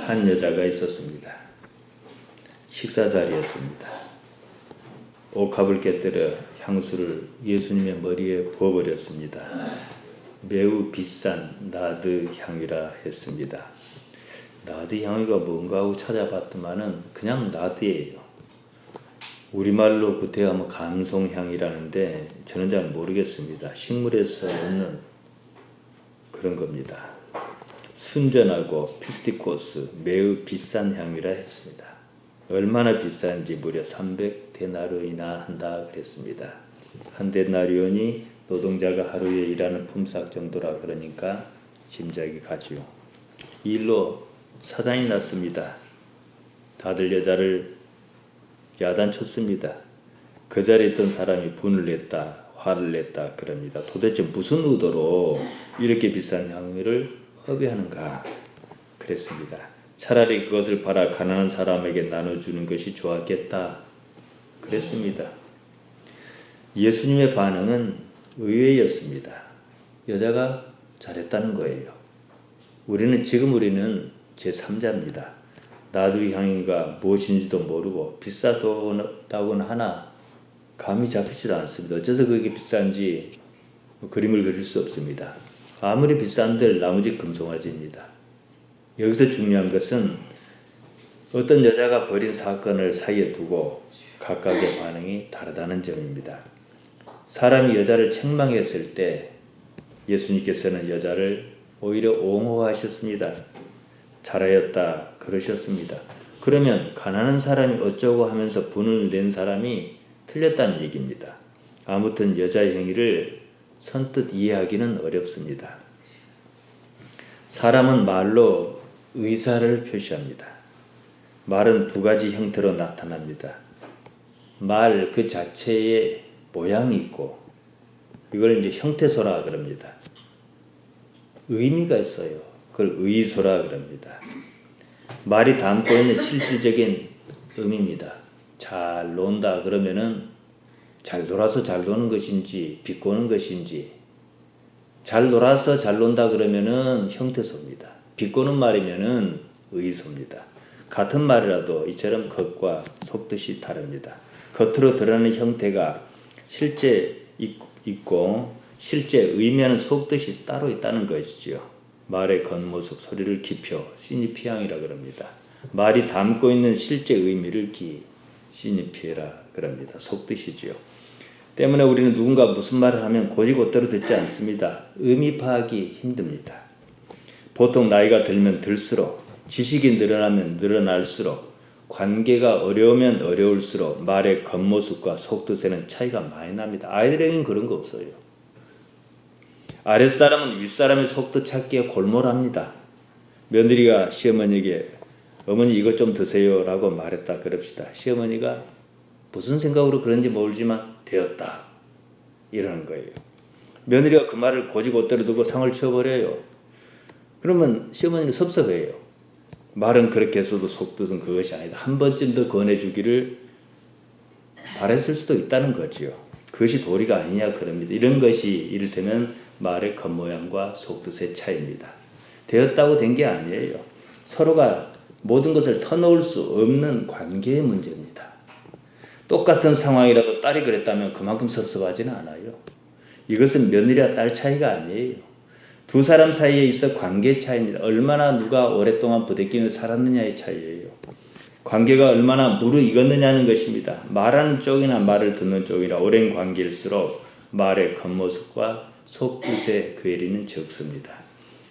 한 여자가 있었습니다. 식사 자리였습니다. 옥합을 깨뜨려 향수를 예수님의 머리에 부어버렸습니다. 매우 비싼 나드 향유라 했습니다. 나드 향유가 뭔가 하고 찾아봤더만은 그냥 나드예요. 우리말로 구태하면 감송향이라는데 저는 잘 모르겠습니다. 식물에서 얻는 그런 겁니다. 순전하고 피스티코스 매우 비싼 향유라 했습니다. 얼마나 비싼지 무려 300데나리온이나 한다 그랬습니다. 한 데나리온이 노동자가 하루에 일하는 품삯 정도라 그러니까 짐작이 가지요. 이 일로 사단이 났습니다. 다들 여자를 야단쳤습니다. 그 자리에 있던 사람이 분을 냈다, 화를 냈다 그럽니다. 도대체 무슨 의도로 이렇게 비싼 향유를 허비하는가 그랬습니다. 차라리 그것을 팔아 가난한 사람에게 나눠주는 것이 좋았겠다 그랬습니다. 예수님의 반응은 의외였습니다. 여자가 잘했다는 거예요. 우리는 제3자입니다. 나드 향유가 무엇인지도 모르고 비싸다고는 하나 감이 잡히지도 않습니다. 어째서 그게 비싼지 그림을 그릴 수 없습니다. 아무리 비싼들 나머지 금송아지입니다. 여기서 중요한 것은 어떤 여자가 벌인 사건을 사이에 두고 각각의 반응이 다르다는 점입니다. 사람이 여자를 책망했을 때 예수님께서는 여자를 오히려 옹호하셨습니다. 잘하였다 그러셨습니다. 그러면 가난한 사람이 어쩌고 하면서 분을 낸 사람이 틀렸다는 얘기입니다. 아무튼 여자의 행위를 선뜻 이해하기는 어렵습니다. 사람은 말로 의사를 표시합니다. 말은 두 가지 형태로 나타납니다. 말 그 자체에 모양이 있고 이걸 이제 형태소라 그럽니다. 의미가 있어요. 그걸 의소라 그럽니다. 말이 담고 있는 실질적인 의미입니다. 잘 논다 그러면은 잘 놀아서 잘 노는 것인지 비꼬는 것인지, 잘 놀아서 잘 논다 그러면은 형태소입니다. 비꼬는 말이면은 의소입니다. 같은 말이라도 이처럼 겉과 속뜻이 다릅니다. 겉으로 드러나는 형태가 실제 있고 실제 의미하는 속뜻이 따로 있다는 것이지요. 말의 겉모습, 소리를 기표, 시니피앙이라 그럽니다. 말이 담고 있는 실제 의미를 시니피에라 그럽니다. 속뜻이지요. 때문에 우리는 누군가 무슨 말을 하면 곧이곧대로 듣지 않습니다. 의미 파악이 힘듭니다. 보통 나이가 들면 들수록, 지식이 늘어나면 늘어날수록, 관계가 어려우면 어려울수록 말의 겉모습과 속뜻에는 차이가 많이 납니다. 아이들에게는 그런 거 없어요. 아랫사람은 윗사람의 속뜻 찾기에 골몰합니다. 며느리가 시어머니에게 어머니 이것 좀 드세요 라고 말했다 그럽시다. 시어머니가 무슨 생각으로 그런지 모르지만 되었다 이러는 거예요. 며느리가 그 말을 곧이곧대로 두고 상을 치워버려요. 그러면 시어머니는 섭섭해요. 말은 그렇게 했어도 속뜻은 그것이 아니다. 한 번쯤 더 권해주기를 바랬을 수도 있다는 거지요. 그것이 도리가 아니냐 그럽니다. 이런 것이 이를테면 말의 겉모양과 속뜻의 차이입니다. 되었다고 된 게 아니에요. 서로가 모든 것을 터놓을 수 없는 관계의 문제입니다. 똑같은 상황이라도 딸이 그랬다면 그만큼 섭섭하지는 않아요. 이것은 며느리와 딸 차이가 아니에요. 두 사람 사이에 있어 관계 차이입니다. 얼마나 누가 오랫동안 부대끼며 살았느냐의 차이예요. 관계가 얼마나 무르익었느냐는 것입니다. 말하는 쪽이나 말을 듣는 쪽이나 오랜 관계일수록 말의 겉모습과 속뜻의 괴리는 적습니다.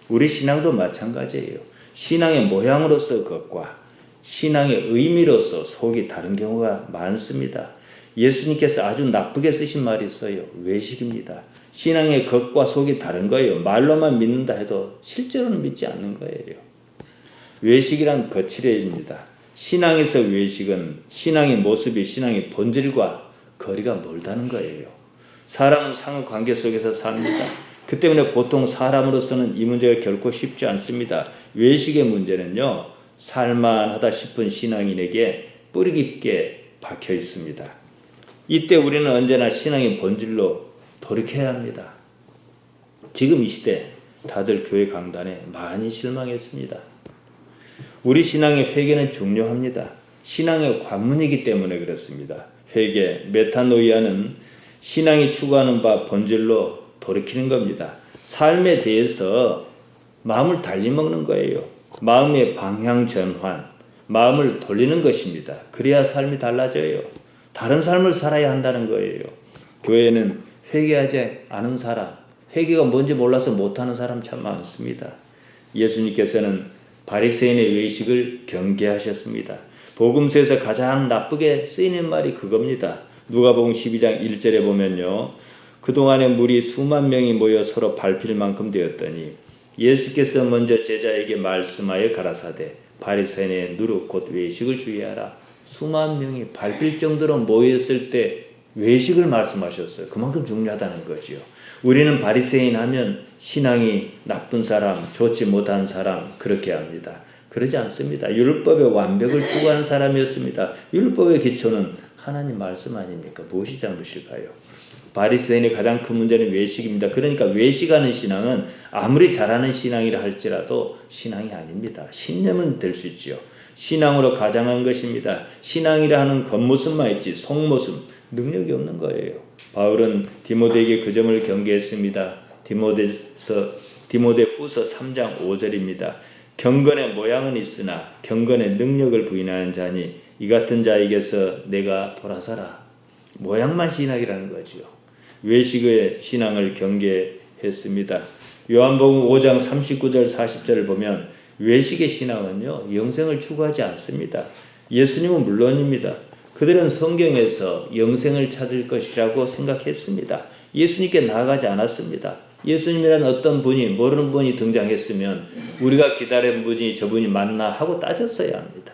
우리 신앙도 마찬가지예요. 신앙의 모양으로서 겉과 신앙의 의미로서 속이 다른 경우가 많습니다. 예수님께서 아주 나쁘게 쓰신 말이 있어요. 외식입니다. 신앙의 겉과 속이 다른 거예요. 말로만 믿는다 해도 실제로는 믿지 않는 거예요. 외식이란 거칠애입니다. 신앙에서 외식은 신앙의 모습이 신앙의 본질과 거리가 멀다는 거예요. 사람은 상호관계 속에서 삽니다. 그 때문에 보통 사람으로서는 이 문제가 결코 쉽지 않습니다. 외식의 문제는요, 살만하다 싶은 신앙인에게 뿌리 깊게 박혀 있습니다. 이때 우리는 언제나 신앙의 본질로 돌이켜야 합니다. 지금 이 시대 다들 교회 강단에 많이 실망했습니다. 우리 신앙의 회개는 중요합니다. 신앙의 관문이기 때문에 그렇습니다. 회개, 메타노이아는 신앙이 추구하는 바 본질로 돌이키는 겁니다. 삶에 대해서 마음을 달리먹는 거예요. 마음의 방향 전환, 마음을 돌리는 것입니다. 그래야 삶이 달라져요. 다른 삶을 살아야 한다는 거예요. 교회는 회개하지 않은 사람, 회개가 뭔지 몰라서 못하는 사람 참 많습니다. 예수님께서는 바리새인의 외식을 경계하셨습니다. 복음서에서 가장 나쁘게 쓰이는 말이 그겁니다. 누가복음 12장 1절에 보면요. 그동안에 무리 수만 명이 모여 서로 밟힐 만큼 되었더니 예수께서 먼저 제자에게 말씀하여 가라사대 바리새인의 누룩 곧 외식을 주의하라. 수만 명이 밟힐 정도로 모였을 때 외식을 말씀하셨어요. 그만큼 중요하다는 거지요. 우리는 바리새인 하면 신앙이 나쁜 사람, 좋지 못한 사람 그렇게 합니다. 그러지 않습니다. 율법의 완벽을 추구하는 사람이었습니다. 율법의 기초는 하나님 말씀 아닙니까? 무엇이 잘못일까요? 바리새인의 가장 큰 문제는 외식입니다. 그러니까 외식하는 신앙은 아무리 잘하는 신앙이라 할지라도 신앙이 아닙니다. 신념은 될 수 있지요. 신앙으로 가장한 것입니다. 신앙이라 하는 겉모습만 있지 속모습, 능력이 없는 거예요. 바울은 디모데에게 그 점을 경계했습니다. 디모데후서 3장 5절입니다. 경건의 모양은 있으나 경건의 능력을 부인하는 자니 이 같은 자에게서 내가 돌아서라. 모양만 신학이라는 거죠. 외식의 신앙을 경계했습니다. 요한복음 5장 39절 40절을 보면 외식의 신앙은요 영생을 추구하지 않습니다. 예수님은 물론입니다. 그들은 성경에서 영생을 찾을 것이라고 생각했습니다. 예수님께 나아가지 않았습니다. 예수님이라는 어떤 분이 모르는 분이 등장했으면 우리가 기다린 분이 저분이 맞나 하고 따졌어야 합니다.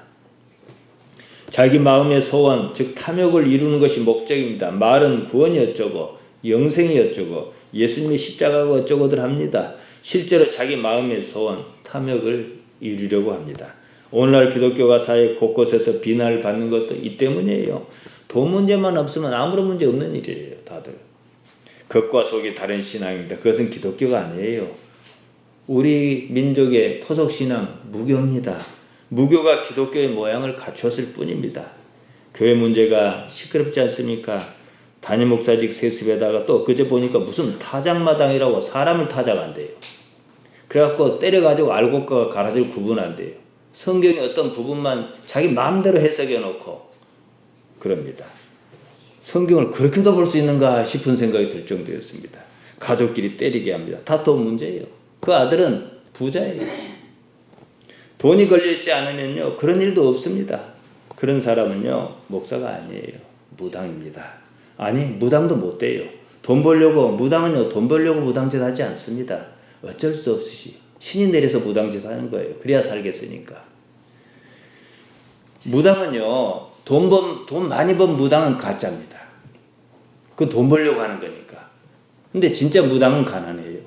자기 마음의 소원 즉 탐욕을 이루는 것이 목적입니다. 말은 구원이 어쩌고 영생이 어쩌고 예수님의 십자가가 어쩌고들 합니다. 실제로 자기 마음의 소원 탐욕을 이루려고 합니다. 오늘날 기독교가 사회 곳곳에서 비난을 받는 것도 이 때문이에요. 돈 문제만 없으면 아무런 문제 없는 일이에요. 다들. 겉과 속이 다른 신앙입니다. 그것은 기독교가 아니에요. 우리 민족의 토속신앙 무교입니다. 무교가 기독교의 모양을 갖추었을 뿐입니다. 교회 문제가 시끄럽지 않습니까? 담임 목사직 세습에다가 또 그제 보니까 무슨 타작마당이라고 사람을 타작한대요. 그래갖고 때려가지고 알곡과 가라지를 구분한대요. 성경의 어떤 부분만 자기 마음대로 해석해 놓고 그럽니다. 성경을 그렇게도 볼 수 있는가 싶은 생각이 들 정도였습니다. 가족끼리 때리게 합니다. 다 돈 문제예요. 그 아들은 부자예요. 돈이 걸려있지 않으면요 그런 일도 없습니다. 그런 사람은요 목사가 아니에요. 무당입니다. 아니 무당도 못 돼요. 돈 벌려고 무당은요 돈 벌려고 무당짓 하지 않습니다. 어쩔 수 없이 신이 내려서 무당짓 하는 거예요. 그래야 살겠으니까. 무당은요 돈 많이 번 무당은 가짜입니다. 그건 돈 벌려고 하는 거니까. 근데 진짜 무당은 가난해요.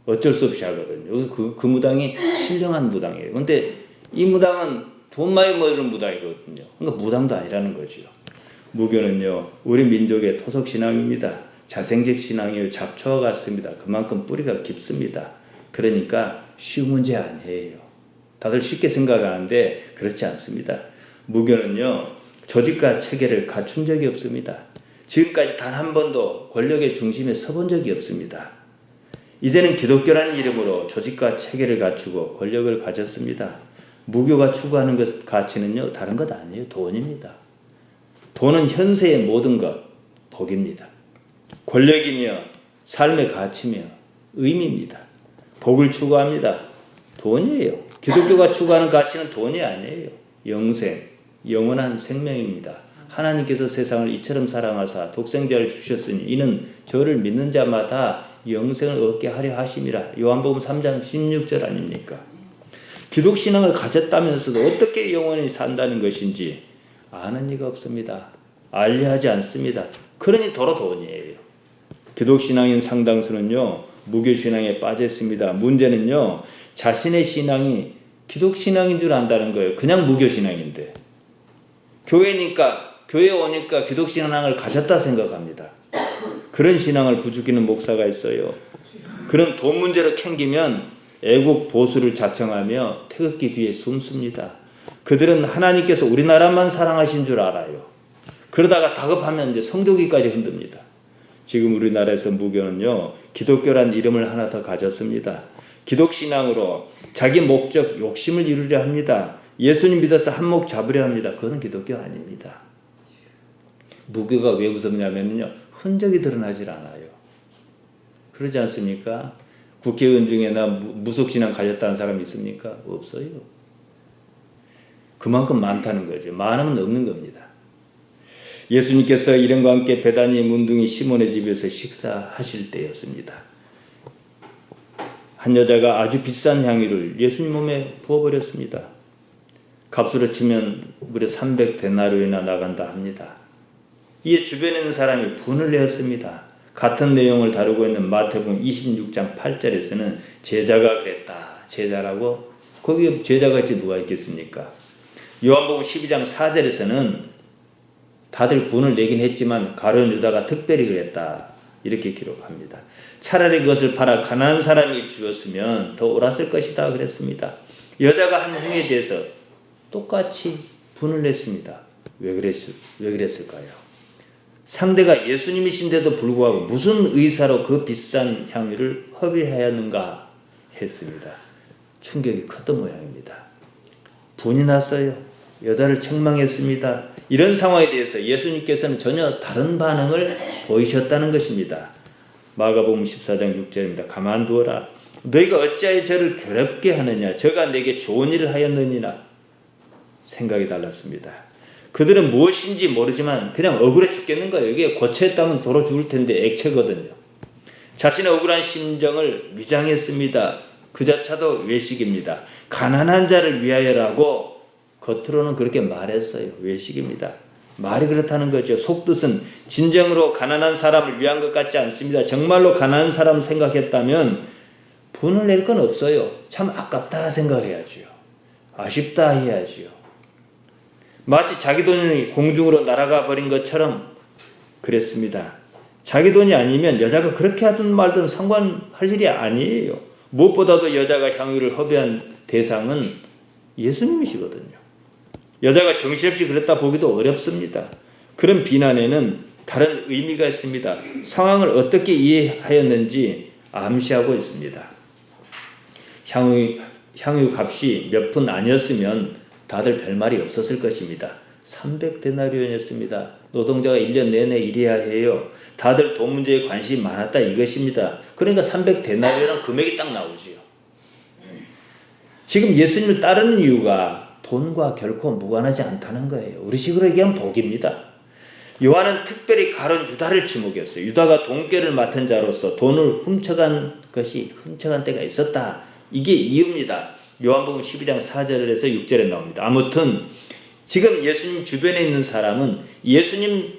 어쩔 수 없이 하거든요. 그 무당이 신령한 무당이에요. 근데 이 무당은 돈 많이 버는 무당이거든요. 그러니까 무당도 아니라는 거죠. 무교는요 우리 민족의 토속신앙입니다. 자생적 신앙이에요. 잡초와 같습니다. 그만큼 뿌리가 깊습니다. 그러니까 쉬운 문제 아니에요. 다들 쉽게 생각하는데 그렇지 않습니다. 무교는요 조직과 체계를 갖춘 적이 없습니다. 지금까지 단 한 번도 권력의 중심에 서본 적이 없습니다. 이제는 기독교라는 이름으로 조직과 체계를 갖추고 권력을 가졌습니다. 무교가 추구하는 것 가치는요 다른 것 아니에요. 돈입니다. 돈은 현세의 모든 것, 복입니다. 권력이며 삶의 가치며 의미입니다. 복을 추구합니다. 돈이에요. 기독교가 추구하는 가치는 돈이 아니에요. 영생, 영원한 생명입니다. 하나님께서 세상을 이처럼 사랑하사 독생자를 주셨으니 이는 저를 믿는 자마다 영생을 얻게 하려 하심이라. 요한복음 3장 16절 아닙니까? 기독신앙을 가졌다면서도 어떻게 영원히 산다는 것인지 아는 이가 없습니다. 알려 하지 않습니다. 그러니 도로 돈이에요. 기독신앙인 상당수는요 무교신앙에 빠져 있습니다. 문제는요 자신의 신앙이 기독신앙인 줄 안다는 거예요. 그냥 무교신앙인데 교회니까 교회에 오니까 기독신앙을 가졌다 생각합니다. 그런 신앙을 부추기는 목사가 있어요. 그런 돈 문제로 캥기면 애국 보수를 자청하며 태극기 뒤에 숨습니다. 그들은 하나님께서 우리나라만 사랑하신 줄 알아요. 그러다가 다급하면 이제 성조기까지 흔듭니다. 지금 우리나라에서 무교는요, 기독교란 이름을 하나 더 가졌습니다. 기독신앙으로 자기 목적, 욕심을 이루려 합니다. 예수님 믿어서 한몫 잡으려 합니다. 그건 기독교 아닙니다. 무교가 왜 무섭냐면요, 흔적이 드러나질 않아요. 그러지 않습니까? 국회의원 중에나 무속신앙 가졌다는 사람이 있습니까? 없어요. 그만큼 많다는 거죠. 많으면 없는 겁니다. 예수님께서 일행과 함께 베다니 문둥이 시몬의 집에서 식사하실 때였습니다. 한 여자가 아주 비싼 향유를 예수님 몸에 부어버렸습니다. 값으로 치면 무려 300데나리온이나 나간다 합니다. 이에 주변에 있는 사람이 분을 내었습니다. 같은 내용을 다루고 있는 마태복음 26장 8절에서는 제자가 그랬다. 제자라고? 거기에 제자가 있지 누가 있겠습니까? 요한복음 12장 4절에서는 다들 분을 내긴 했지만 가룟 유다가 특별히 그랬다. 이렇게 기록합니다. 차라리 그것을 팔아 가난한 사람이 주었으면 더 옳았을 것이다 그랬습니다. 여자가 한 행위에 대해서 똑같이 분을 냈습니다. 왜 그랬을까요? 상대가 예수님이신데도 불구하고 무슨 의사로 그 비싼 향유를 허비하였는가 했습니다. 충격이 컸던 모양입니다. 분이 났어요. 여자를 책망했습니다. 이런 상황에 대해서 예수님께서는 전혀 다른 반응을 보이셨다는 것입니다. 마가복음 14장 6절입니다. 가만두어라. 너희가 어찌하여 저를 괴롭게 하느냐. 저가 내게 좋은 일을 하였느니라. 생각이 달랐습니다. 그들은 무엇인지 모르지만 그냥 억울해 죽겠는 거예요. 이게 고체했다면 도로 죽을 텐데 액체거든요. 자신의 억울한 심정을 위장했습니다. 그 자체도 외식입니다. 가난한 자를 위하여라고 겉으로는 그렇게 말했어요. 외식입니다. 말이 그렇다는 거죠. 속뜻은 진정으로 가난한 사람을 위한 것 같지 않습니다. 정말로 가난한 사람 생각했다면 분을 낼 건 없어요. 참 아깝다 생각을 해야지요. 아쉽다 해야지요. 마치 자기 돈이 공중으로 날아가 버린 것처럼 그랬습니다. 자기 돈이 아니면 여자가 그렇게 하든 말든 상관할 일이 아니에요. 무엇보다도 여자가 향유를 허비한 대상은 예수님이시거든요. 여자가 정신없이 그랬다 보기도 어렵습니다. 그런 비난에는 다른 의미가 있습니다. 상황을 어떻게 이해하였는지 암시하고 있습니다. 향유 값이 몇 푼 아니었으면 다들 별말이 없었을 것입니다. 300데나리온이었습니다. 노동자가 1년 내내 일해야 해요. 다들 돈 문제에 관심이 많았다 이것입니다. 그러니까 300데나리온은 금액이 딱 나오지요. 지금 예수님을 따르는 이유가 돈과 결코 무관하지 않다는 거예요. 우리식으로 얘기하면 복입니다. 요한은 특별히 가룟 유다를 지목했어요. 유다가 돈꾀를 맡은 자로서 돈을 훔쳐간 때가 있었다. 이게 이유입니다. 요한복음 12장 4절에서 6절에 나옵니다. 아무튼 지금 예수님 주변에 있는 사람은 예수님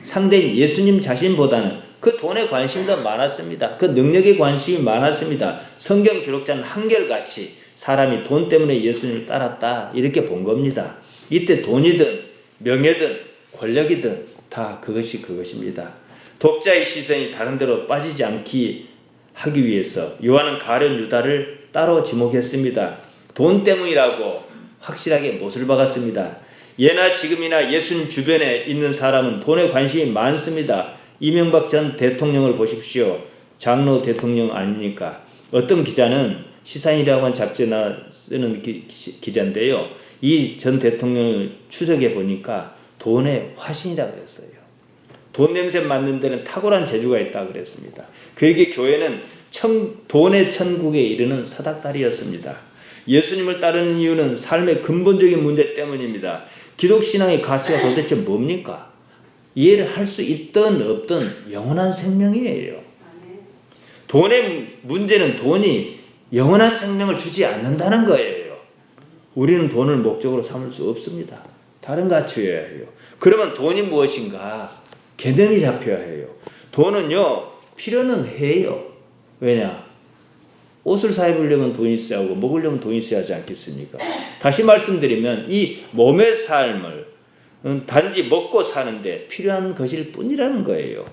상대인 예수님 자신보다는 그 돈에 관심이 더 많았습니다. 그 능력에 관심이 많았습니다. 성경 기록자는 한결같이 사람이 돈 때문에 예수님을 따랐다 이렇게 본 겁니다. 이때 돈이든 명예든 권력이든 다 그것입니다. 독자의 시선이 다른 데로 빠지지 않기 하기 위해서 요한은 가룟 유다를 따로 지목했습니다. 돈 때문이라고 확실하게 못을 박았습니다. 예나 지금이나 예수님 주변에 있는 사람은 돈에 관심이 많습니다. 이명박 전 대통령을 보십시오. 장로 대통령 아닙니까? 어떤 기자는 시사인이라고 한 잡지에 쓰는 기자인데요. 이 전 대통령을 추적해 보니까 돈의 화신이라고 그랬어요. 돈 냄새 맡는 데는 탁월한 재주가 있다고 그랬습니다. 그에게 교회는 돈의 천국에 이르는 사닥다리였습니다. 예수님을 따르는 이유는 삶의 근본적인 문제 때문입니다. 기독신앙의 가치가 도대체 뭡니까? 이해를 할 수 있든 없든 영원한 생명이에요. 돈의 문제는 돈이 영원한 생명을 주지 않는다는 거예요. 우리는 돈을 목적으로 삼을 수 없습니다. 다른 가치여야 해요. 그러면 돈이 무엇인가? 개념이 잡혀야 해요. 돈은요, 필요는 해요. 왜냐? 옷을 사 입으려면 돈이 있어야 하고 먹으려면 돈이 있어야 하지 않겠습니까? 다시 말씀드리면 이 몸의 삶을 단지 먹고 사는데 필요한 것일 뿐이라는 거예요.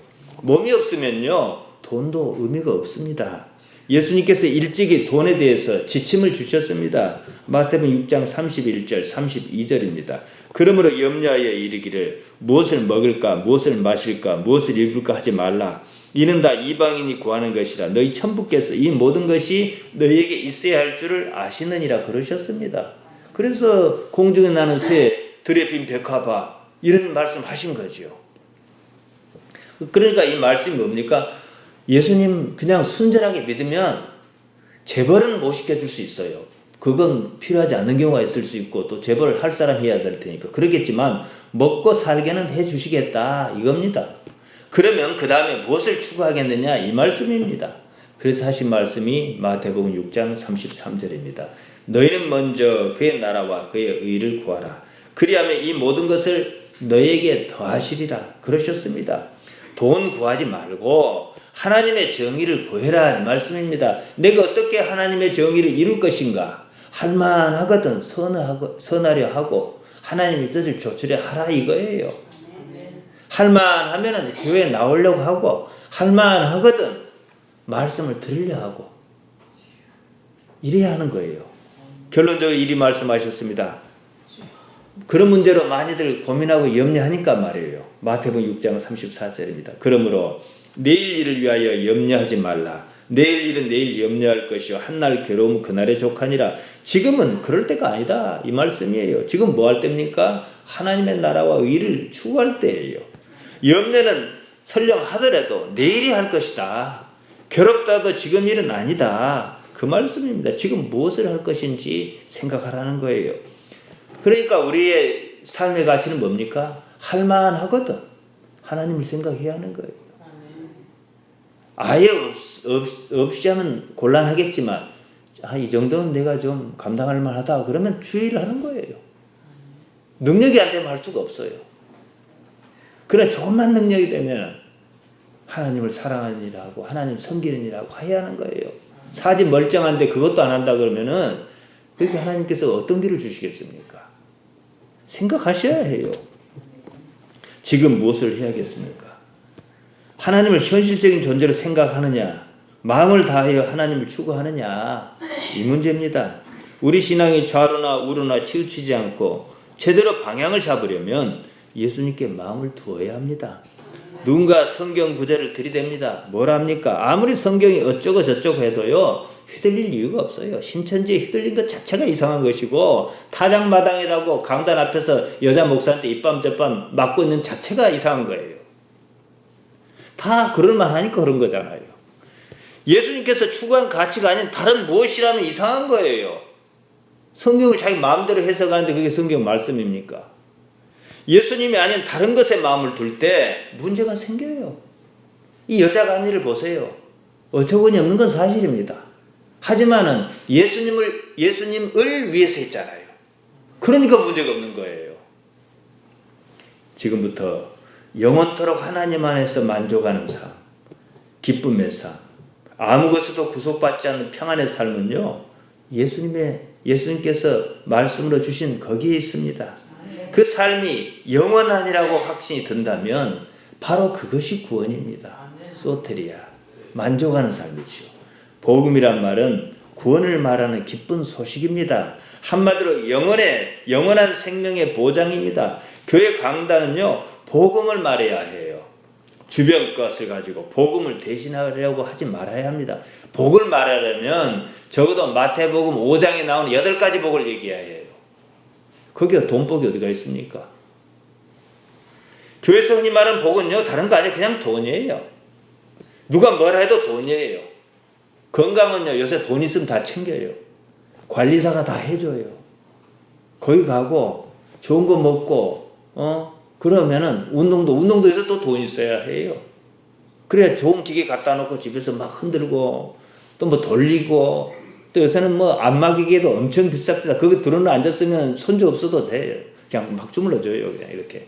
몸이 없으면요, 돈도 의미가 없습니다. 예수님께서 일찍이 돈에 대해서 지침을 주셨습니다. 마태복음 6장 31절 32절입니다. 그러므로 염려하여 이르기를 무엇을 먹을까 무엇을 마실까 무엇을 입을까 하지 말라. 이는 다 이방인이 구하는 것이라. 너희 천부께서 이 모든 것이 너희에게 있어야 할 줄을 아시느니라 그러셨습니다. 그래서 공중에 나는 새, 들에 핀 백합화 이런 말씀하신 거죠. 그러니까 이 말씀이 뭡니까? 예수님 그냥 순전하게 믿으면 재벌은 못 시켜줄 수 있어요. 그건 필요하지 않는 경우가 있을 수 있고 또 재벌을 할 사람 해야 될 테니까 그러겠지만 먹고 살게는 해주시겠다 이겁니다. 그러면 그 다음에 무엇을 추구하겠느냐 이 말씀입니다. 그래서 하신 말씀이 마태복음 6장 33절입니다. 너희는 먼저 그의 나라와 그의 의를 구하라. 그리하면 이 모든 것을 너희에게 더하시리라 그러셨습니다. 돈 구하지 말고 하나님의 정의를 구해라 이 말씀입니다. 내가 어떻게 하나님의 정의를 이룰 것인가? 할만하거든 선하려 하고 하나님의 뜻을 조철해 하라 이거예요. 할만하면은 교회에 나오려고 하고 할만하거든 말씀을 들으려 하고 이래야 하는 거예요. 결론적으로 이리 말씀하셨습니다. 그런 문제로 많이들 고민하고 염려하니까 말이에요. 마태복음 6장 34절입니다. 그러므로 내일 일을 위하여 염려하지 말라. 내일 일은 내일 염려할 것이요 한날 괴로움 그날의 족하니라. 지금은 그럴 때가 아니다 이 말씀이에요. 지금 뭐 할 때입니까? 하나님의 나라와 의를 추구할 때예요. 염려는 설령 하더라도 내일이 할 것이다. 괴롭다도 지금 일은 아니다. 그 말씀입니다. 지금 무엇을 할 것인지 생각하라는 거예요. 그러니까 우리의 삶의 가치는 뭡니까? 할만하거든. 하나님을 생각해야 하는 거예요. 아예 없이 하면 곤란하겠지만 이 정도는 내가 좀 감당할 만하다. 그러면 주의를 하는 거예요. 능력이 안 되면 할 수가 없어요. 그러나 조금만 능력이 되면 하나님을 사랑하는 일하고 하나님 섬기는 일하고 해야 하는 거예요. 사지 멀쩡한데 그것도 안 한다 그러면은 그렇게 하나님께서 어떤 길을 주시겠습니까? 생각하셔야 해요. 지금 무엇을 해야겠습니까? 하나님을 현실적인 존재로 생각하느냐, 마음을 다하여 하나님을 추구하느냐, 이 문제입니다. 우리 신앙이 좌로나 우로나 치우치지 않고 제대로 방향을 잡으려면 예수님께 마음을 두어야 합니다. 누군가 성경 구절을 들이댑니다. 뭘 합니까? 아무리 성경이 어쩌고 저쩌고 해도요, 휘둘릴 이유가 없어요. 신천지에 휘둘린 것 자체가 이상한 것이고 타작마당이라고 강단 앞에서 여자 목사한테 이밤 저밤 맞고 있는 자체가 이상한 거예요. 다 그럴만하니까 그런 거잖아요. 예수님께서 추구한 가치가 아닌 다른 무엇이라면 이상한 거예요. 성경을 자기 마음대로 해석하는데 그게 성경 말씀입니까? 예수님이 아닌 다른 것에 마음을 둘 때 문제가 생겨요. 이 여자가 한 일을 보세요. 어처구니 없는 건 사실입니다. 하지만은 예수님을 위해서 했잖아요. 그러니까 문제가 없는 거예요. 지금부터 영원토록 하나님 안에서 만족하는 삶, 기쁨의 삶, 아무 것에도 구속받지 않는 평안의 삶은요, 예수님께서 말씀으로 주신 거기에 있습니다. 그 삶이 영원하니라고 확신이 든다면 바로 그것이 구원입니다. 소테리아, 만족하는 삶이죠. 복음이란 말은 구원을 말하는 기쁜 소식입니다. 한마디로 영원한 생명의 보장입니다. 교회 강단은요, 복음을 말해야 해요. 주변 것을 가지고 복음을 대신하려고 하지 말아야 합니다. 복을 말하려면 적어도 마태복음 5장에 나오는 8가지 복을 얘기해야 해요. 거기가 돈복이 어디가 있습니까? 교회에서 흔히 말하는 복은요, 다른 거 아니에요. 그냥 돈이에요. 누가 뭐라 해도 돈이에요. 건강은요, 요새 돈 있으면 다 챙겨요. 관리사가 다 해줘요. 거기 가고 좋은 거 먹고 그러면은 운동도 해서 또 돈 있어야 해요. 그래야 좋은 기계 갖다 놓고 집에서 막 흔들고 또 뭐 돌리고 또 요새는 뭐 안마기계도 엄청 비쌉니다. 거기 들어놓고 앉았으면 손주 없어도 돼요. 그냥 막 주물러줘요. 그냥 이렇게.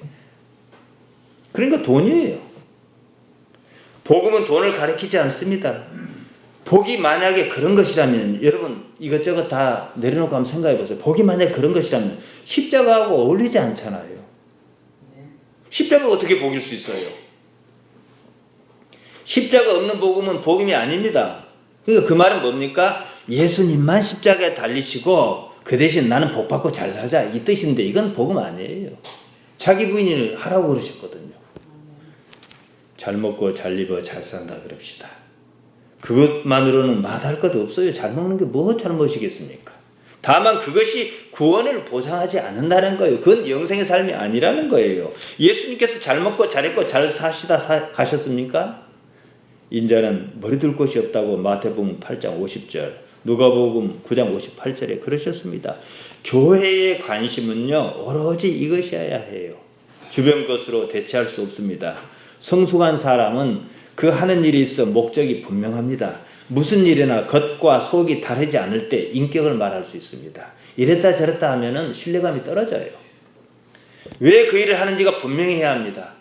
그러니까 돈이에요. 복음은 돈을 가리키지 않습니다. 복이 만약에 그런 것이라면 여러분 이것저것 다 내려놓고 한번 생각해 보세요. 복이 만약에 그런 것이라면 십자가하고 어울리지 않잖아요. 십자가가 어떻게 복일 수 있어요? 십자가 없는 복음은 복음이 아닙니다. 그러니까 그 말은 뭡니까? 예수님만 십자가에 달리시고 그 대신 나는 복 받고 잘 살자 이 뜻인데 이건 복음 아니에요. 자기 부인을 하라고 그러셨거든요. 잘 먹고 잘 입어 잘 산다 그럽시다. 그것만으로는 마다할 것 없어요. 잘 먹는 게 뭐 잘못이겠습니까? 다만 그것이 구원을 보장하지 않는다는 거예요. 그건 영생의 삶이 아니라는 거예요. 예수님께서 잘 먹고 잘 입고 잘 사시다 가셨습니까? 인자는 머리 둘 곳이 없다고 마태복음 8장 50절, 누가복음 9장 58절에 그러셨습니다. 교회의 관심은요, 오로지 이것이어야 해요. 주변 것으로 대체할 수 없습니다. 성숙한 사람은 그 하는 일이 있어 목적이 분명합니다. 무슨 일이나 겉과 속이 다르지 않을 때 인격을 말할 수 있습니다. 이랬다 저랬다 하면은 신뢰감이 떨어져요. 왜 그 일을 하는지가 분명해야 합니다.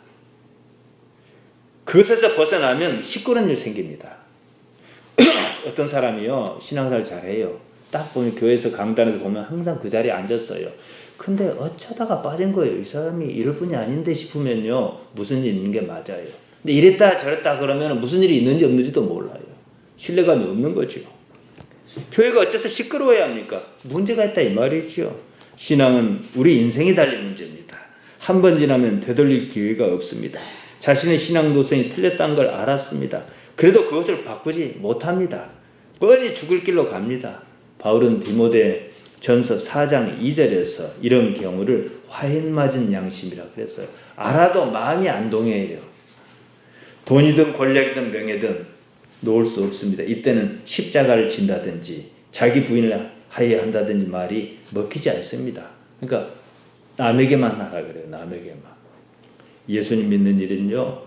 그것에서 벗어나면 시끄러운 일 생깁니다. 어떤 사람이요, 신앙생활 잘해요. 딱 보면 교회에서 강단에서 보면 항상 그 자리에 앉았어요. 근데 어쩌다가 빠진 거예요. 이 사람이 이럴 분이 아닌데 싶으면요, 무슨 일 있는 게 맞아요. 근데 이랬다 저랬다 그러면 무슨 일이 있는지 없는지도 몰라요. 신뢰감이 없는 거죠. 교회가 어째서 시끄러워야 합니까? 문제가 있다 이 말이죠. 신앙은 우리 인생이 달린 문제입니다. 한 번 지나면 되돌릴 기회가 없습니다. 자신의 신앙 노선이 틀렸다는 걸 알았습니다. 그래도 그것을 바꾸지 못합니다. 뻔히 죽을 길로 갑니다. 바울은 디모데 전서 4장 2절에서 이런 경우를 화인 맞은 양심이라고 그랬어요. 알아도 마음이 안 동해요. 돈이든 권력이든 명예든 놓을 수 없습니다. 이때는 십자가를 진다든지 자기 부인을 하여야 한다든지 말이 먹히지 않습니다. 그러니까 남에게만 하라 그래요. 남에게만. 예수님 믿는 일은요,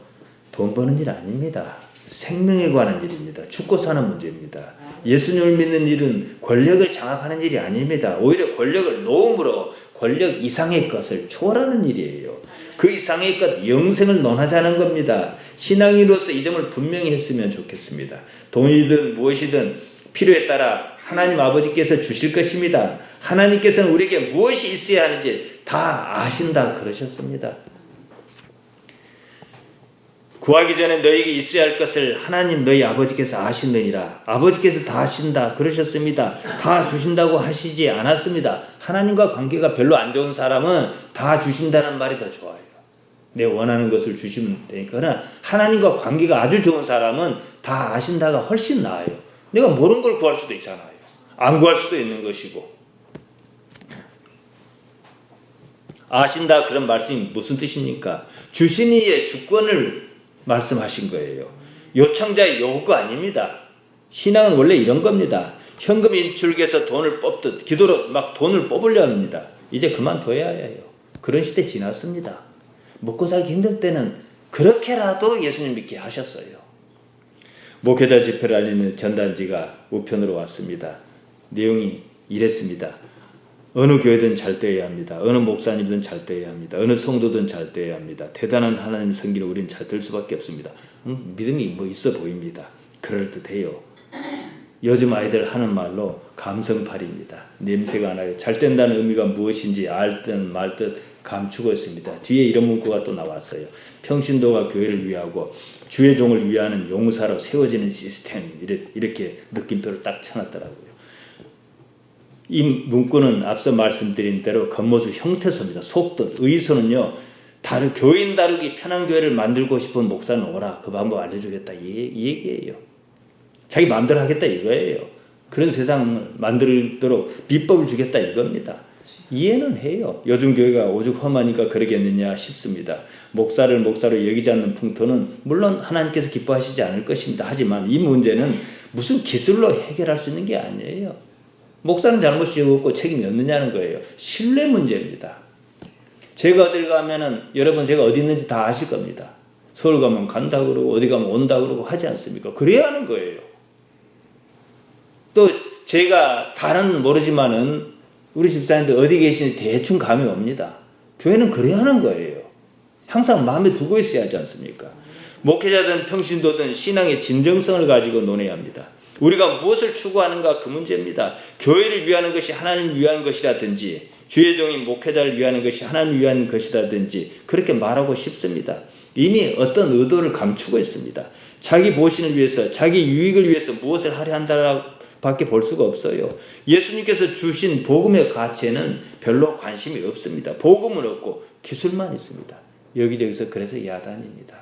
돈 버는 일 아닙니다. 생명에 관한 일입니다. 죽고 사는 문제입니다. 예수님을 믿는 일은 권력을 장악하는 일이 아닙니다. 오히려 권력을 놓음으로 권력 이상의 것을 초월하는 일이에요. 그 이상의 것, 영생을 논하자는 겁니다. 신앙인으로서 이 점을 분명히 했으면 좋겠습니다. 돈이든 무엇이든 필요에 따라 하나님 아버지께서 주실 것입니다. 하나님께서는 우리에게 무엇이 있어야 하는지 다 아신다 그러셨습니다. 구하기 전에 너희에게 있어야 할 것을 하나님 너희 아버지께서 아시느니라. 아버지께서 다 아신다 그러셨습니다. 다 주신다고 하시지 않았습니다. 하나님과 관계가 별로 안 좋은 사람은 다 주신다는 말이 더 좋아요. 내 원하는 것을 주시면 되니까. 그러나 하나님과 관계가 아주 좋은 사람은 다 아신다가 훨씬 나아요. 내가 모르는 걸 구할 수도 있잖아요. 안 구할 수도 있는 것이고. 아신다 그런 말씀이 무슨 뜻입니까? 주신 이의 주권을 말씀하신 거예요. 요청자의 요구가 아닙니다. 신앙은 원래 이런 겁니다. 현금 인출기에서 돈을 뽑듯 기도로 막 돈을 뽑으려 합니다. 이제 그만둬야 해요. 그런 시대 지났습니다. 먹고 살기 힘들 때는 그렇게라도 예수님 믿게 하셨어요. 목회자 집회를 알리는 전단지가 우편으로 왔습니다. 내용이 이랬습니다. 어느 교회든 잘 되어야 합니다. 어느 목사님든 잘 되어야 합니다. 어느 성도든 잘 되어야 합니다. 대단한 하나님 섬기는 우리는 잘 될 수밖에 없습니다. 믿음이 뭐 있어 보입니다. 그럴듯해요. 요즘 아이들 하는 말로 감성팔이입니다. 냄새가 나요. 잘 된다는 의미가 무엇인지 알듯 말듯 감추고 있습니다. 뒤에 이런 문구가 또 나왔어요. 평신도가 교회를 위하고 주의 종을 위하는 용사로 세워지는 시스템, 이렇게 느낌표를 딱 쳐놨더라고요. 이 문구는 앞서 말씀드린 대로 겉모습 형태소입니다. 속뜻, 의소는요, 교인 다루기 편한 교회를 만들고 싶은 목사는 오라. 그 방법 알려주겠다. 이 얘기예요. 자기 마음대로 하겠다 이거예요. 그런 세상을 만들도록 비법을 주겠다 이겁니다. 이해는 해요. 요즘 교회가 오죽 험하니까 그러겠느냐 싶습니다. 목사를 목사로 여기지 않는 풍토는 물론 하나님께서 기뻐하시지 않을 것입니다. 하지만 이 문제는 무슨 기술로 해결할 수 있는 게 아니에요. 목사는 잘못이 없고 책임이 없느냐는 거예요. 신뢰 문제입니다. 제가 어딜 가면은 여러분 제가 어디 있는지 다 아실 겁니다. 서울 가면 간다 그러고 어디 가면 온다 그러고 하지 않습니까? 그래야 하는 거예요. 또 제가 다는 모르지만은 우리 집사님들 어디 계시는지 대충 감이 옵니다. 교회는 그래야 하는 거예요. 항상 마음에 두고 있어야 하지 않습니까? 목회자든 평신도든 신앙의 진정성을 가지고 논해야 합니다. 우리가 무엇을 추구하는가 그 문제입니다. 교회를 위하는 것이 하나님을 위한 것이라든지 주의 종인 목회자를 위하는 것이 하나님을 위한 것이라든지 그렇게 말하고 싶습니다. 이미 어떤 의도를 감추고 있습니다. 자기 보신을 위해서, 자기 유익을 위해서 무엇을 하려 한다라고 밖에 볼 수가 없어요. 예수님께서 주신 복음의 가치에는 별로 관심이 없습니다. 복음은 없고 기술만 있습니다. 여기저기서 그래서 야단입니다.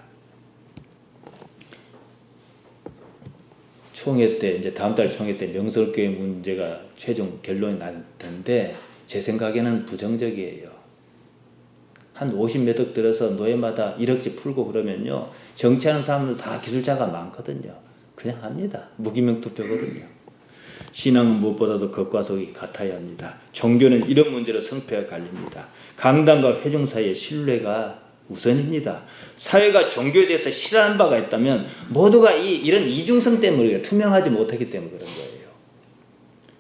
총회 때, 이제 다음 달 총회 때 명설교회 문제가 최종 결론이 날 텐데 제 생각에는 부정적이에요. 한 50몇 억 들어서 노예마다 1억씩 풀고 그러면요, 정치하는 사람들 다 기술자가 많거든요. 그냥 합니다. 무기명 투표거든요. 신앙은 무엇보다도 겉과 속이 같아야 합니다. 종교는 이런 문제로 성패가 갈립니다. 강단과 회중 사이의 신뢰가 우선입니다. 사회가 종교에 대해서 싫어하는 바가 있다면 모두가 이런 이중성 때문에 투명하지 못하기 때문에 그런 거예요.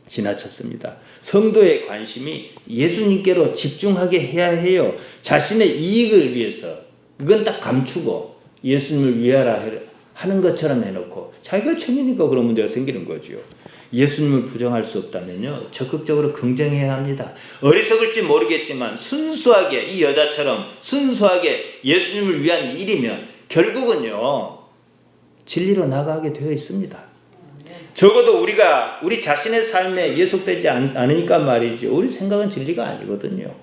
지나쳤습니다. 성도의 관심이 예수님께로 집중하게 해야 해요. 자신의 이익을 위해서 이건 딱 감추고 예수님을 위하라 하는 것처럼 해놓고 자기가 천이니까 그런 문제가 생기는 거죠. 예수님을 부정할 수 없다면요, 적극적으로 긍정해야 합니다. 어리석을지 모르겠지만 순수하게, 이 여자처럼 순수하게 예수님을 위한 일이면 결국은요 진리로 나가게 되어 있습니다. 적어도 우리 자신의 삶에 예속되지 않으니까 말이죠. 우리 생각은 진리가 아니거든요.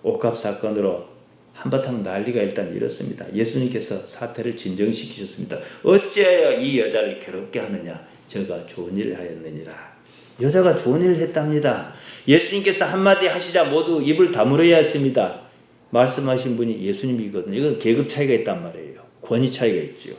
옥합 사건으로 한바탕 난리가 일단 일었습니다. 예수님께서 사태를 진정시키셨습니다. 어찌하여 이 여자를 괴롭게 하느냐? 저가 좋은 일을 하였느니라. 여자가 좋은 일을 했답니다. 예수님께서 한마디 하시자 모두 입을 다물어야 했습니다. 말씀하신 분이 예수님이거든요. 이건 계급 차이가 있단 말이에요. 권위 차이가 있죠.